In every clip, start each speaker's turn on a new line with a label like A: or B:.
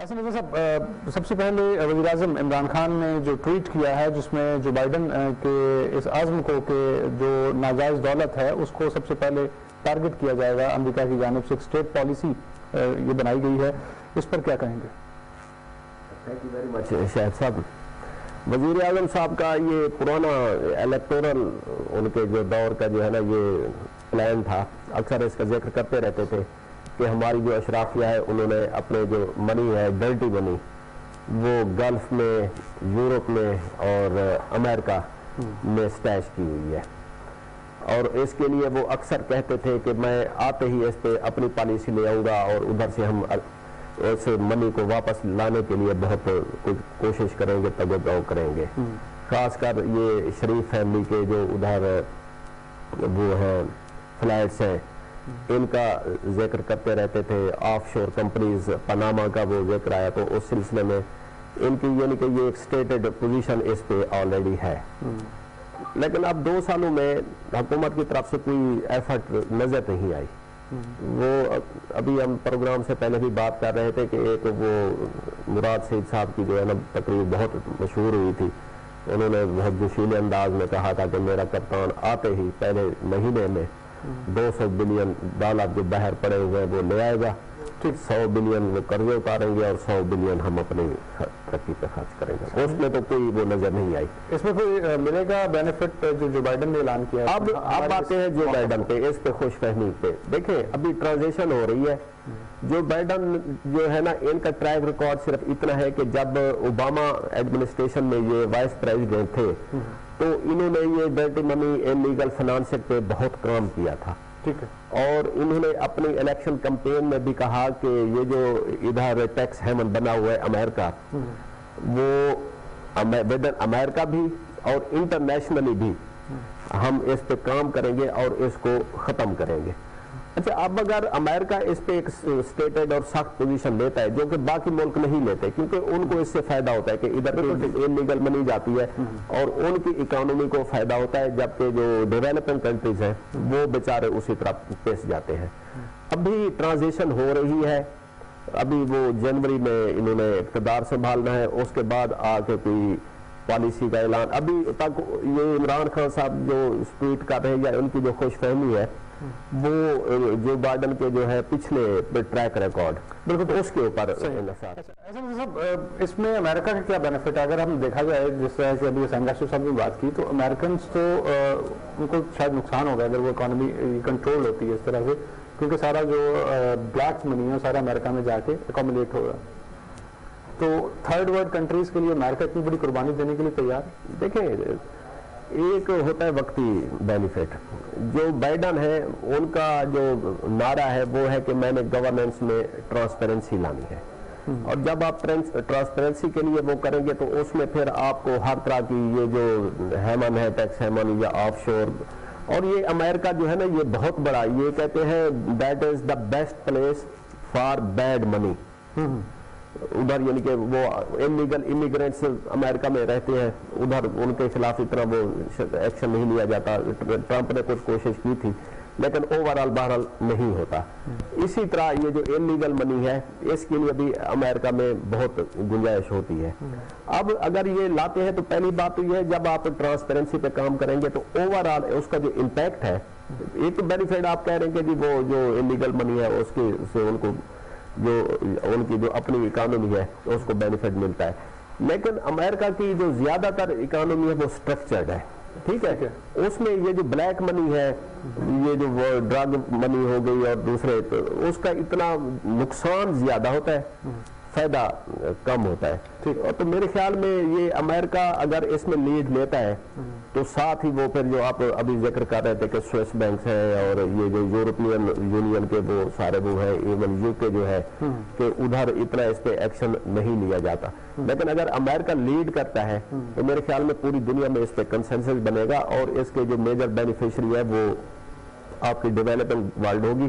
A: حسن رضا صاحب، سب سے پہلے وزیر اعظم عمران خان نے جو ٹویٹ کیا ہے جس میں جو بائیڈن کے اس عزم کو کہ جو ناجائز دولت ہے اس کو سب سے پہلے ٹارگٹ کیا جائے گا، امریکہ کی جانب سے ایک اسٹیٹ پالیسی یہ بنائی گئی ہے، اس پر کیا کہیں گے؟
B: تھینک یو ویری مچ شاہد صاحب. وزیر اعظم صاحب کا یہ پرانا الیکٹورل ان کے جو دور کا جو ہے نا یہ پلان تھا، اکثر اس کا ذکر کرتے رہتے تھے کہ ہماری جو اشرافیہ ہے انہوں نے اپنے جو منی ہے ڈرٹی منی وہ گلف میں، یورپ میں اور امریکہ میں اسٹیش کی ہوئی ہے، اور اس کے لیے وہ اکثر کہتے تھے کہ میں آتے ہی اس پہ اپنی پالیسی لے آؤں گا اور ادھر سے ہم اس منی کو واپس لانے کے لیے بہت کوشش کریں گے، تجزیہ کریں گے. خاص کر یہ شریف فیملی کے جو ادھر وہ ہیں فلائٹس ہیں ان کا ذکر کرتے رہتے تھے، آف شور کمپنیز پاناما کا وہ ذکر آیا، تو اس سلسلے میں ان کی یعنی کہ یہ ایک اسٹیٹڈ پوزیشن اس پہ آلریڈی ہے. لیکن اب 2 سالوں میں حکومت کی طرف سے کوئی ایفرٹ نظر نہیں آئی. وہ ابھی ہم پروگرام سے پہلے بھی بات کر رہے تھے کہ ایک وہ مراد سعید صاحب کی جو ہے نا تقریر بہت مشہور ہوئی تھی، انہوں نے بہت جوشیلے انداز میں کہا تھا کہ میرا کپتان آتے ہی پہلے مہینے میں $200 بلین جو باہر پڑے ہوئے ہیں وہ لے آئے گا، 100 بلین وہ قرضے اتاریں گے اور 100 بلین ہم اپنی ترقی پہ خرچ کریں گے. اس میں تو کوئی وہ نظر نہیں آئی.
A: اس میں کوئی ملے گا بینیفٹ جو بائیڈن نے اعلان کیا؟
B: اب آتے ہیں جو بائیڈن پہ، اس پہ خوش فہمی پہ. دیکھیں ابھی ٹرانزیشن ہو رہی ہے. جو بائیڈن جو ہے نا ان کا ٹریک ریکارڈ صرف اتنا ہے کہ جب اوباما ایڈمنسٹریشن میں یہ وائس پریزیڈنٹ تھے تو انہوں نے یہ ڈرٹی منی انلیگل فنانسنگ پہ بہت کام کیا تھا.
A: ٹھیک ہے. اور
B: انہوں نے اپنی الیکشن کمپین میں بھی کہا کہ یہ جو ادھر ٹیکس ہیمن بنا ہوا ہے امریکہ، وہ امریکہ بھی اور انٹرنیشنلی بھی ہم اس پہ کام کریں گے اور اس کو ختم کریں گے. اچھا، اب اگر امریکہ اس پہ ایک اسٹیٹڈ اور سخت پوزیشن لیتا ہے جو کہ باقی ملک نہیں لیتے، کیونکہ ان کو اس سے فائدہ ہوتا ہے کہ ادھر انلیگل منی جاتی ہے اور ان کی اکانومی کو فائدہ ہوتا ہے، جبکہ جو ڈیولپنگ کنٹریز ہیں وہ بیچارے اسی طرح پیس جاتے ہیں. ابھی ٹرانزیشن ہو رہی ہے، ابھی وہ جنوری میں انہوں نے اقتدار سنبھالنا ہے، اس کے بعد آ کے کوئی پالیسی کا اعلان. ابھی تک یہ عمران خان صاحب جو ٹویٹ کر رہے ہیں یا ان کی جو خوش فہمی ہے وہ جو بائیڈن کے جو ہے پچھلے ٹریک ریکارڈ بالکل اس کے اوپر.
A: اس میں امریکہ کا کیا بینیفٹ ہے؟ اگر ہم دیکھا جائے جس طرح کہ ابھی سنگاشو صاحب نے بات کی تو امریکنز تو ان کو شاید نقصان ہوگا اگر وہ اکانومی کنٹرول ہوتی ہے اس طرح سے، کیونکہ سارا جو بلیک منی ہے سارا امریکہ میں جا کے اکومولیٹ ہوگا. تو تھرڈ ورلڈ کنٹریز کے لیے امریکہ اتنی بڑی قربانی دینے کے لیے تیار؟
B: دیکھیں ایک ہوتا ہے وقتی بینیفٹ. جو بائیڈن ہے ان کا جو نعرہ ہے وہ ہے کہ میں نے گورننس میں ٹرانسپیرنسی لانی ہے، اور جب آپ ٹرانسپیرنسی کے لیے وہ کریں گے تو اس میں پھر آپ کو ہر طرح کی یہ جو ہیمن ہے ٹیکس ہیمن یا آف شور، اور یہ امریکہ جو ہے نا یہ بہت بڑا، یہ کہتے ہیں that is the best place for bad money. ادھر یعنی کہ وہ انلیگل امیگرینٹس امریکہ میں رہتے ہیں، ادھر ان کے خلاف اتنا وہ ایکشن نہیں لیا جاتا. ٹرمپ نے کچھ کوشش کی تھی لیکن اوورآل بہرحال نہیں ہوتا. اسی طرح یہ جو انلیگل منی ہے اس کے لیے بھی امریکہ میں بہت گنجائش ہوتی ہے. اب اگر یہ لاتے ہیں تو پہلی بات تو یہ ہے جب آپ ٹرانسپیرنسی پہ کام کریں گے تو اوورآل اس کا جو امپیکٹ ہے، ایک بینیفٹ آپ کہہ رہے ہیں کہ جی وہ جو انلیگل منی ہے اس کی سے ان کو جو ان کی جو اپنی اکانومی ہے اس کو بینیفٹ ملتا ہے. لیکن امریکہ کی جو زیادہ تر اکانومی ہے وہ سٹرکچرڈ ہے. ٹھیک ہے، اس میں یہ جو بلیک منی ہے، یہ جو ڈرگ منی ہو گئی اور دوسرے، اس کا اتنا نقصان زیادہ ہوتا ہے، فائدہ کم ہوتا ہے. تو میرے خیال میں یہ امریکہ اگر اس میں لیڈ لیتا ہے تو ساتھ ہی وہ پھر جو آپ ابھی ذکر کر رہے تھے کہ سوئس بینکس ہیں اور یہ جو یورپین یونین کے وہ سارے وہ ہیں، ایون یو کے جو ہے کہ ادھر اتنا اس پہ ایکشن نہیں لیا جاتا. لیکن اگر امریکہ لیڈ کرتا ہے تو میرے خیال میں پوری دنیا میں اس پہ کنسنسس بنے گا اور اس کے جو میجر بینیفیشری ہے وہ آپ کی ڈیولپنگ ورلڈ ہوگی.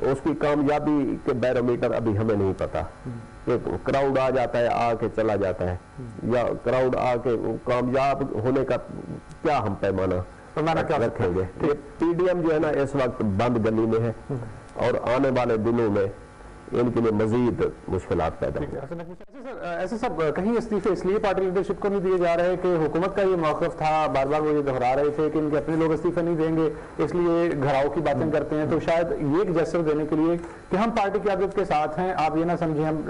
B: اس کی کامیابی کے بیرومیٹر ابھی ہمیں نہیں پتا کہ کراؤڈ آ جاتا ہے آ کے چلا جاتا ہے یا کراؤڈ آ کے کامیاب ہونے کا کیا ہم پیمانہ رکھیں گے. پی ڈی ایم جو ہے نا اس وقت بند گلی میں ہے اور آنے والے دنوں میں ان کے لیے مزید مشکلات پیدا ہوں.
A: ایسے سب کہیں استعفے اس لیے پارٹی لیڈرشپ کو نہیں دیے جا رہے کہ حکومت کا یہ موقف تھا, بار بار وہ یہ دہرا رہے تھے کہ ان کے اپنے لوگ استعفے نہیں دیں گے, اس لیے گھراؤ کی باتیں کرتے ہیں, تو شاید یہ ایک جسر دینے کے لیے کہ ہم پارٹی قیادت کے ساتھ ہیں, آپ یہ نہ سمجھیں ہم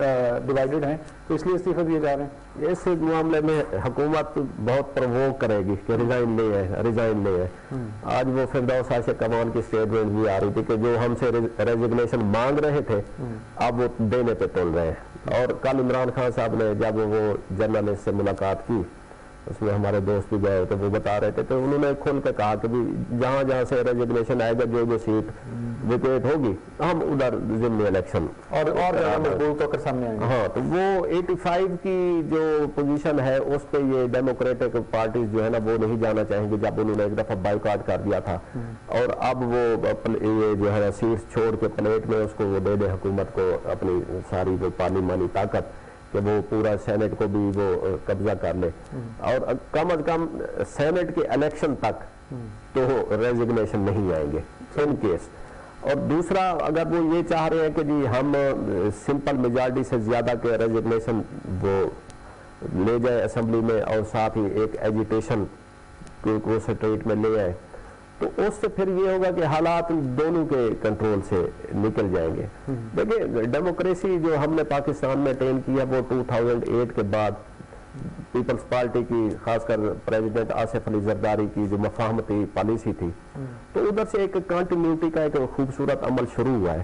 A: ڈیوائیڈڈ ہیں, تو اس لیے استعفے دیے جا رہے ہیں.
B: اس معاملے میں حکومت بہت پرووک کرے گی کہ ریزائن لے ہے. آج وہ فردوس عاشق کمان کی اسٹیٹمنٹ بھی آ رہی تھی کہ جو ہم سے ریزگنیشن مانگ رہے تھے اب وہ دینے پہ تول رہے ہیں. اور کل عمران خان صاحب نے جب وہ جرنلسٹ سے ملاقات کی, اس میں ہمارے دوست بھی گئے تو وہ بتا رہے تھے, تو انہوں نے کھل کے کہا کہ جہاں جہاں سے ریزگنیشن آئے گا, جو سیٹ ویکیٹ ہوگی ہم ادھر ضمنی الیکشن
A: اور مقبول تو کر سامنے آئیں گے.
B: ہاں, تو وہ 85 کی جو پوزیشن ہے اس پہ یہ ڈیموکریٹک پارٹیز جو ہے نا وہ نہیں جانا چاہیں گے, جب انہوں نے ایک دفعہ بائیکاٹ کر دیا تھا. اور اب وہ یہ جو ہے سیٹس چھوڑ کے پلیٹ میں اس کو وہ دے دے حکومت کو اپنی ساری جو پارلیمانی طاقت کہ وہ پورا سینٹ کو بھی وہ قبضہ کر لے, اور کم از کم سینٹ کے الیکشن تک تو ریزگنیشن نہیں آئیں گے ان کیس. اور دوسرا, اگر وہ یہ چاہ رہے ہیں کہ جی ہم سمپل میجارٹی سے زیادہ کے ریزگنیشن وہ لے جائے اسمبلی میں اور ساتھ ہی ایک ایجیٹیشن کو اسٹریٹ میں لے آئے, تو اس سے پھر یہ ہوگا کہ حالات دونوں کے کنٹرول سے نکل جائیں گے. دیکھیں, ڈیموکریسی جو ہم نے پاکستان میں اٹین کی ہے وہ 2008 کے بعد پیپلز پارٹی کی, خاص کر پریزیڈنٹ آصف علی زرداری کی جو مفاہمتی پالیسی تھی, تو ادھر سے ایک کنٹینیوٹی کا ایک خوبصورت عمل شروع ہوا ہے.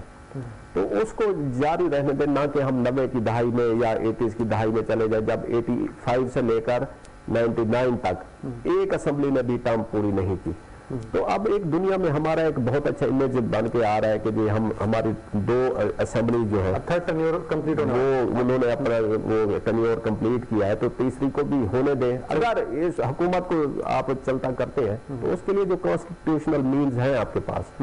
B: تو اس کو جاری رہنے دیں, نہ کہ ہم 90 کی دہائی میں یا 80s کی دہائی میں چلے جائیں, جب 85 سے لے کر 99 تک ایک اسمبلی نے بھی ٹرم پوری نہیں کی. تو اب ایک دنیا میں ہمارا ایک بہت اچھا امیج بن کے آ رہا ہے کہ جی ہماری 2 اسمبلی جو ہے وہ انہوں نے اپنا وہ ٹینیور کمپلیٹ کیا ہے, تو تیسری کو بھی ہونے دیں. اگر اس حکومت کو آپ چلتا کرتے ہیں تو اس کے لیے جو کانسٹیٹیوشنل مینز ہیں آپ کے پاس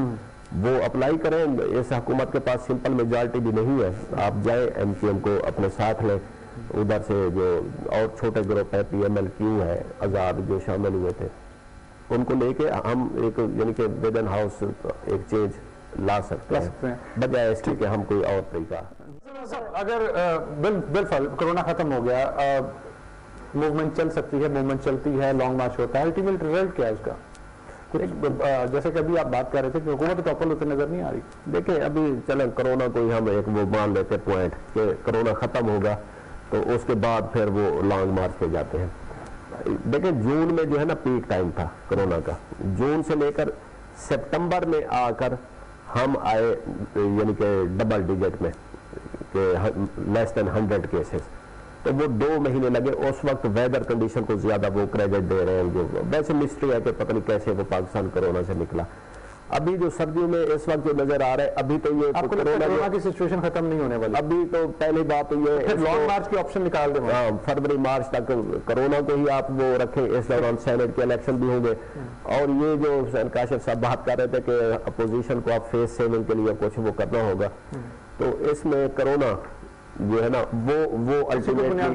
B: وہ اپلائی کریں. اس حکومت کے پاس سمپل میجارٹی بھی نہیں ہے, آپ جائیں ایم کیو ایم کو اپنے ساتھ لیں, ادھر سے جو اور چھوٹے گروپ ہے پی ایم ایل کیو ہے, آزاد جو شامل ہوئے تھے, ان کو لے کے ہم ایک یعنی کہ ود ان ہاؤس ایک چینج لا سکتے ہیں, بجائے اس کہ ہم کوئی اور طریقہ.
A: اگر بالفعل کرونا ختم ہو گیا, موومنٹ چل سکتی ہے, موومنٹ چلتی ہے, لانگ مارچ ہوتا ہے, الٹیمیٹ ریزلٹ کیا ہے اس کا؟ جیسے کہ ابھی آپ بات کر رہے تھے کہ حکومت ٹاپل ہوتے نظر نہیں آ رہی.
B: دیکھیں, ابھی چلیں کرونا کو ہی ہم ایک وہ مان لیتے پوائنٹ کہ کرونا ختم ہوگا تو اس کے بعد پھر وہ لانگ مارچ پہ جاتے ہیں. دیکھیں, جون میں جو ہے نا پیک ٹائم تھا کرونا کا, جون سے لے کر سپتمبر میں آ کر ہم آئے یعنی کہ ڈبل ڈیجٹ میں کہ لیس دین 100 کیسز, تو وہ 2 مہینے لگے. اس وقت ویدر کنڈیشن کو زیادہ وہ کریڈٹ دے رہے ہیں, جو ویسے مسٹری ہے کہ پتہ نہیں کیسے وہ پاکستان کرونا سے نکلا. ابھی جو سردیوں میں اس وقت جو نظر آ رہا ہے, ابھی تو یہ
A: کرونا کی سچویشن ختم نہیں ہونے والی.
B: ابھی تو پہلی بات تو یہ
A: لانگ مارچ کی آپشن نکال دیں,
B: فروری مارچ تک کرونا کو ہی آپ وہ رکھیں. اس دوران سینٹ کے الیکشن بھی ہوں گے, اور یہ جو کاشف صاحب بات کر رہے تھے کہ اپوزیشن کو آپ فیس سیونگ کے لیے کچھ وہ کرنا ہوگا, تو اس میں کرونا جو ہے نا وہ الٹیمیٹلی